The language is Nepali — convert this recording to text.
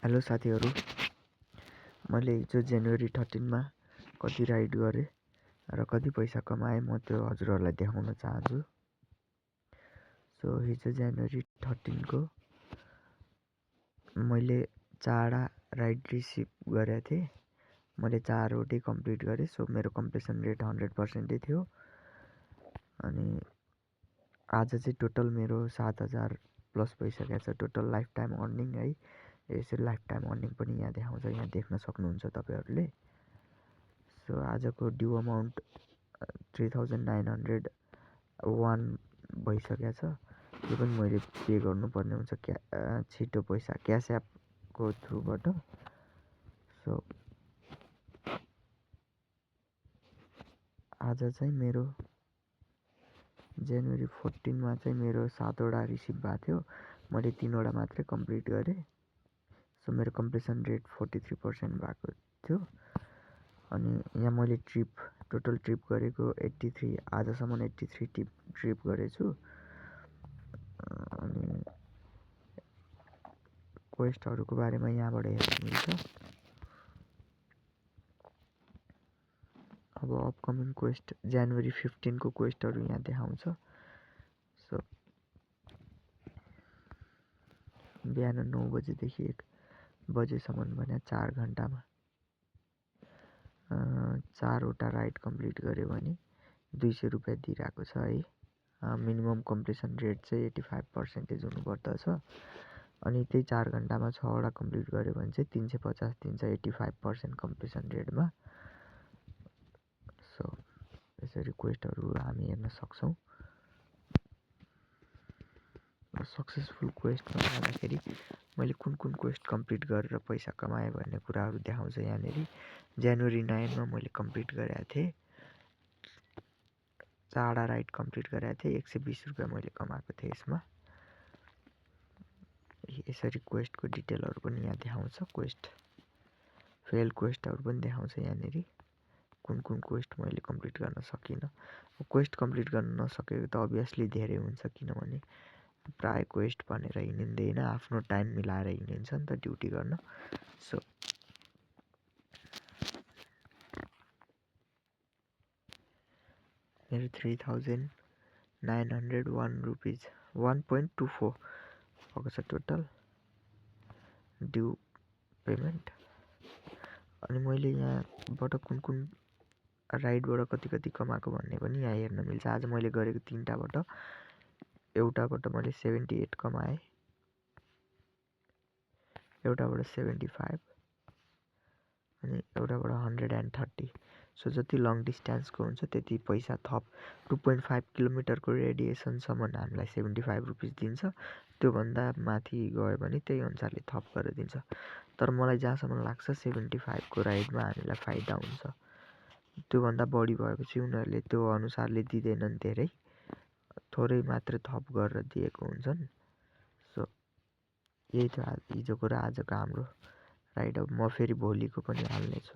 हेलो साथीहरू, मैले हिजो जनवरी 13 मा कति राइड गरेँ र कति पैसा कमाएँ म त्यो हजुरहरूलाई देखाउन चाहन्छु। सो हिजो जनवरी 13 को मैले 4 राइड रिसिभ गरेको थिएँ। मैले 4वटै कम्प्लिट गरेँ। सो मेरो कम्प्लिसन रेट 100% थियो। अनि आज चाहिँ टोटल मेरो 7000 प्लस भइसकेको छ टोटल लाइफ टाइम अर्निङ है। यसरी लाइफ टाइम अर्निङ पनि यहाँ देखाउँछ, यहाँ देख्न सक्नुहुन्छ तपाईहरुले। सो आजको ड्यू अमाउन्ट 3901 भइसकेको छ। यो पनि मैले पे गर्नुपर्ने हुन्छ छिटो पैसा क्याश एपको थ्रुबाट। सो आज चाहिँ मेरो जनवरी 14 मा चाहिँ मेरो 7वटा रिसिभ भएको थियो। मैले 3वटा मात्रै कम्प्लिट गरेँ। सो मेरो कम्प्लिसन रेट 43% भएको थियो। अनि यहाँ मैले टोटल ट्रिप गरेको 83, आजसम्म 83 ट्रिप गरेछु। अनि क्वेस्टहरूको बारेमा यहाँबाट हेर्न मिल्छ। अब अपकमिङ क्वेस्ट जनवरी 15 को क्वेस्टहरू यहाँ देखाउँछ। सो बिहान 9 बजेदेखि 1 बजेसम्म भने 4 घण्टामा 4वटा राइड कम्प्लिट गर्यो भने 200 रुपियाँ दिइरहेको छ है। मिनिमम कम्प्लिसन रेट चाहिँ 85% हुनुपर्दछ। अनि त्यही 4 घण्टामा 6वटा कम्प्लिट गर्यो भने चाहिँ 350 दिन्छ 85% कम्प्लिसन रेटमा। सो यसरी क्वेस्टहरू हामी हेर्न सक्छौँ। सक्सेसफुल क्वेस्टमा जाँदाखेरि मैले कुन क्वेस्ट कम्प्लिट गरेर पैसा कमाएँ भन्ने कुराहरू देखाउँछ यहाँनिर। जनवरी 9 मा मैले कम्प्लिट गरेको थिएँ। 4वटा राइड कम्प्लिट गरेको थिएँ। 120 रुपियाँ मैले कमाएको थिएँ यसमा। यसरी क्वेस्टको डिटेलहरू पनि यहाँ देखाउँछ। क्वेस्ट फेल क्वेस्टहरू पनि देखाउँछ यहाँनिर। कुन क्वेस्ट मैले कम्प्लिट गर्न सकिनँ। क्वेस्ट कम्प्लिट गर्न नसकेको त अभियसली धेरै हुन्छ, किनभने प्राय क्वेस्ट भनेर हिँडिँदैन, आफ्नो टाइम मिलाएर हिँडिन्छ नि त ड्युटी गर्न। सो मेरो 3901 रुपिज 1.24 भएको छ टोटल ड्यू पेमेन्ट। अनि मैले यहाँबाट कुन राइडबाट कति कमाएको भन्ने पनि यहाँ हेर्न मिल्छ। आज मैले गरेको 3टाबाट एउटाबाट मैले 78 कमाएँ, एउटाबाट 75 अनि एउटाबाट 130। सो जति लङ डिस्टेन्सको हुन्छ त्यति पैसा थप 2.5 किलोमिटरको रेडिएसनसम्म हामीलाई 75 रुपिस दिन्छ। त्योभन्दा माथि गयो भने त्यही अनुसारले थप गरेर दिन्छ। तर मलाई जहाँसम्म लाग्छ 75 को राइडमा हामीलाई फाइदा हुन्छ। त्योभन्दा बढी भएपछि उनीहरूले त्यो अनुसारले दिँदैनन्, धेरै थोरै मात्र थप गरेर दिएको हुन्छन्। सो यही थियो हिजोको र आजको हाम्रो राइड। अब म फेरि भोलिको पनि हाल्नेछु।